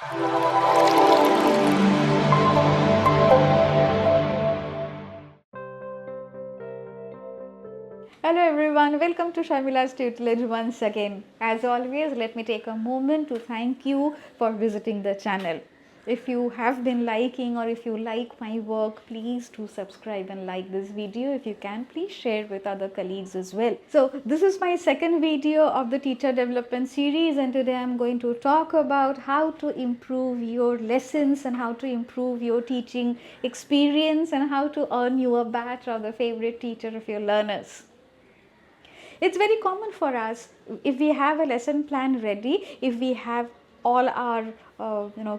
Hello everyone, welcome to Sharmila's Tutelage once again. As always, let me take a moment to thank you for visiting the channel. If you have been liking or if you like my work, please do subscribe and like this video. If you can, please share with other colleagues as well. So this is my second video of the teacher development series, and today I'm going to talk about how to improve your lessons and how to improve your teaching experience and how to earn you a badge of the favorite teacher of your learners. It's very common for us, if we have a lesson plan ready, if we have all our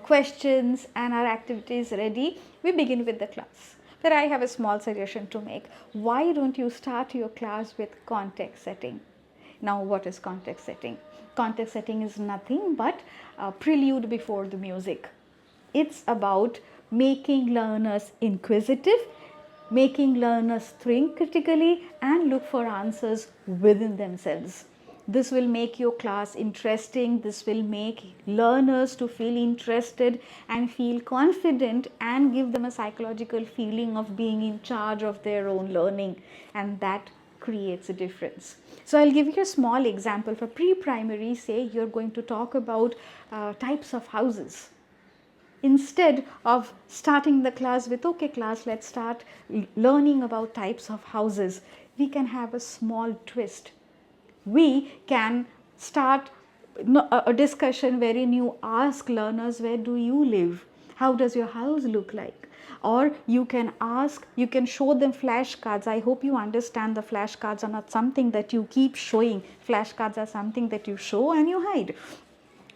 questions and our activities ready, we begin with the class. But I have a small suggestion to make. Why don't you start your class with context setting? Now, what is context setting? Context setting is nothing but a prelude before the music. It's about making learners inquisitive, making learners think critically and look for answers within themselves. This will make your class interesting. This will make learners to feel interested and feel confident and give them a psychological feeling of being in charge of their own learning, and that creates a difference. So I'll give you a small example. For pre-primary, say you're going to talk about types of houses. Instead of starting the class with, okay class, let's start learning about types of houses, we can have a small twist. We can start a discussion wherein you ask learners, where do you live? How does your house look like? Or you can show them flashcards. I hope you understand the flashcards are not something that you keep showing. Flashcards are something that you show and you hide.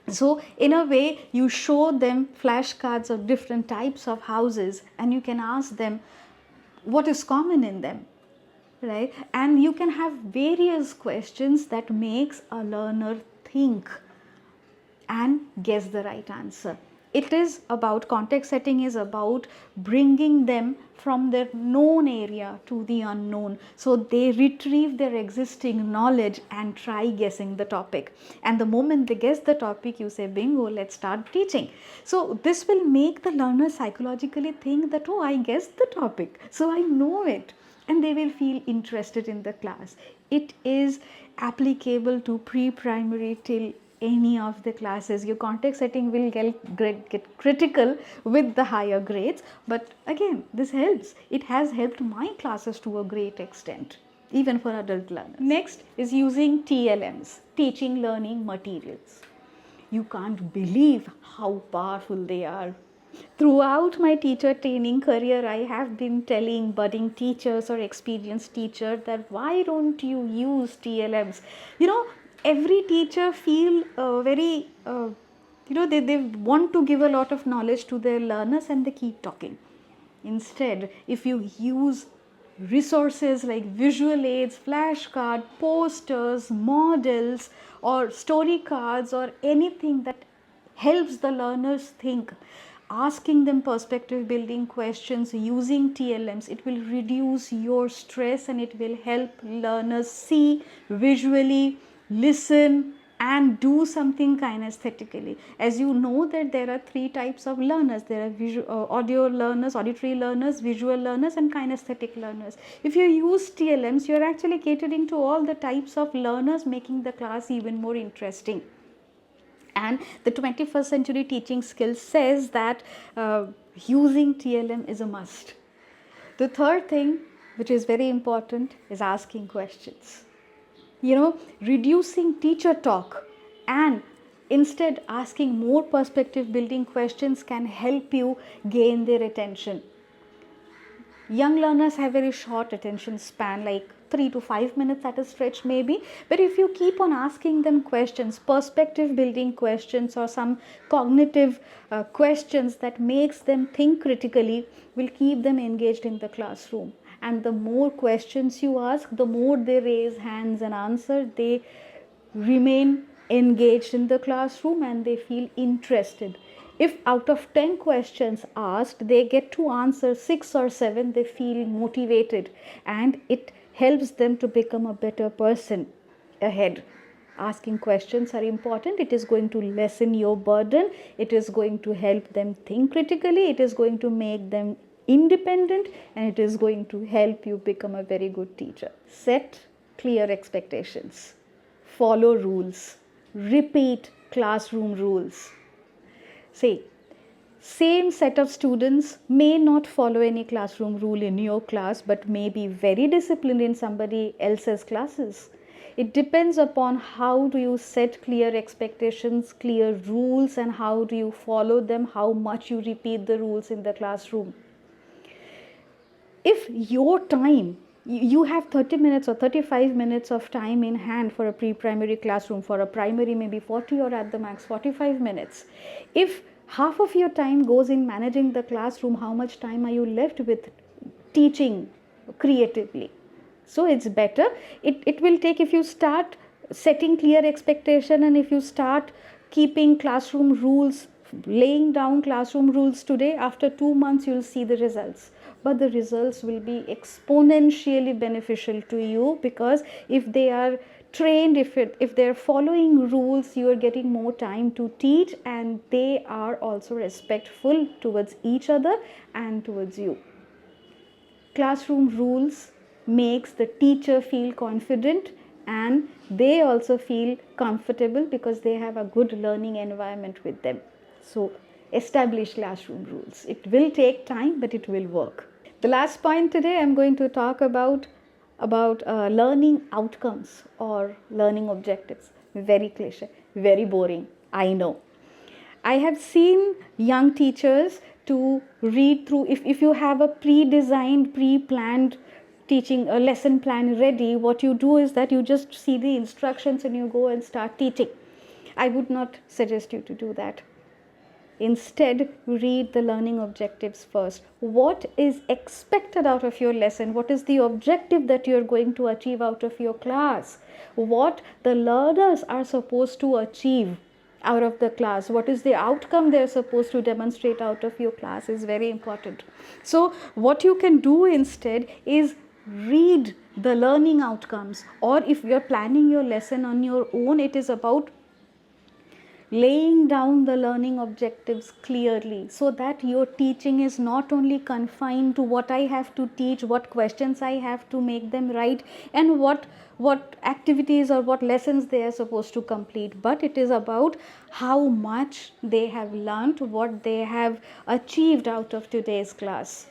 So in a way, you show them flashcards of different types of houses and you can ask them what is common in them, right? And you can have various questions that makes a learner think and guess the right answer. It is about, context setting is about bringing them from their known area to the unknown. So they retrieve their existing knowledge and try guessing the topic. And the moment they guess the topic, you say, bingo, let's start teaching. So this will make the learner psychologically think that, oh, I guessed the topic, so I know it. And they will feel interested in the class. It is applicable to pre-primary till any of the classes. Your context setting will get critical with the higher grades, but again, this helps. It has helped my classes to a great extent, even for adult learners. Next is using TLMs, teaching learning materials. You can't believe how powerful they are. Throughout my teacher training career, I have been telling budding teachers or experienced teachers that why don't you use TLMs? Every teacher feel they want to give a lot of knowledge to their learners and they keep talking. Instead, if you use resources like visual aids, flashcard, posters, models or story cards or anything that helps the learners think, asking them perspective building questions, using TLMs, it will reduce your stress and it will help learners see visually, listen and do something kinesthetically. As you know that there are three types of learners. There are audio learners, auditory learners, visual learners and kinesthetic learners. If you use TLMs, you are actually catering to all the types of learners, making the class even more interesting. And the 21st century teaching skill says that using TLM is a must. The third thing, which is very important, is asking questions. Reducing teacher talk and instead asking more perspective building questions can help you gain their attention. Young learners have very short attention span, like 3 to 5 minutes at a stretch maybe. But if you keep on asking them questions, perspective building questions or some cognitive questions that makes them think critically, will keep them engaged in the classroom. And the more questions you ask, the more they raise hands and answer, they remain engaged in the classroom and they feel interested. If out of 10 questions asked, they get to answer 6 or 7, they feel motivated and it helps them to become a better person ahead. asking questions are important. It is going to lessen your burden. It is going to help them think critically. It is going to make them independent, and it is going to help you become a very good teacher. Set clear expectations. Follow rules. Repeat classroom rules. Say, same set of students may not follow any classroom rule in your class, but may be very disciplined in somebody else's classes. It depends upon how do you set clear expectations, clear rules, and how do you follow them, how much you repeat the rules in the classroom. If your time, you have 30 minutes or 35 minutes of time in hand for a pre-primary classroom, for a primary maybe 40 or at the max 45 minutes. If half of your time goes in managing the classroom, how much time are you left with teaching creatively? So it's better, it will take, if you start setting clear expectation and if you start keeping classroom rules, laying down classroom rules today, after 2 months you'll see the results. But the results will be exponentially beneficial to you, because if they are trained, if they're following rules, you are getting more time to teach, and they are also respectful towards each other and towards you. Classroom rules makes the teacher feel confident, and they also feel comfortable because they have a good learning environment with them. So establish classroom rules. It will take time, but it will work. The last point today, I'm going to talk about learning outcomes or learning objectives. Very cliche, very boring, I know. I have seen young teachers to read through, if you have a pre-designed, pre-planned teaching, a lesson plan ready, what you do is that you just see the instructions and you go and start teaching. I would not suggest you to do that. Instead, read the learning objectives first. What is expected out of your lesson? What is the objective that you are going to achieve out of your class? What the learners are supposed to achieve out of the class? What is the outcome they are supposed to demonstrate out of your class is very important. So what you can do instead is read the learning outcomes, or if you are planning your lesson on your own, it is about laying down the learning objectives clearly, so that your teaching is not only confined to what I have to teach, what questions I have to make them write, and what activities or what lessons they are supposed to complete, but it is about how much they have learned, what they have achieved out of today's class.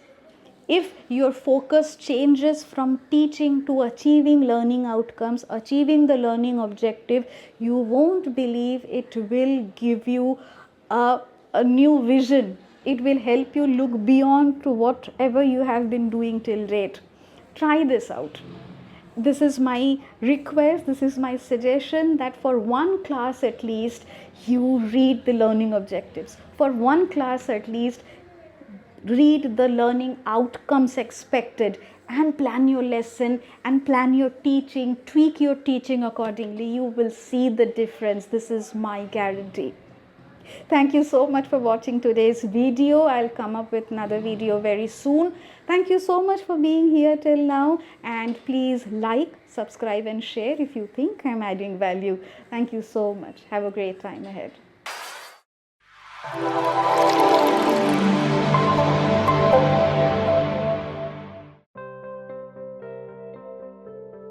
If your focus changes from teaching to achieving learning outcomes, achieving the learning objective, you won't believe it will give you a new vision. It will help you look beyond to whatever you have been doing till date. Try this out. This is my request, this is my suggestion, that for one class at least, you read the learning objectives. For one class at least, read the learning outcomes expected, and plan your lesson and plan your teaching, tweak your teaching accordingly. You will see the difference. This is my guarantee. Thank you so much for watching today's video. I'll come up with another video very soon. Thank you so much for being here till now, and please like, subscribe and share if you think I'm adding value. Thank you so much. Have a great time ahead.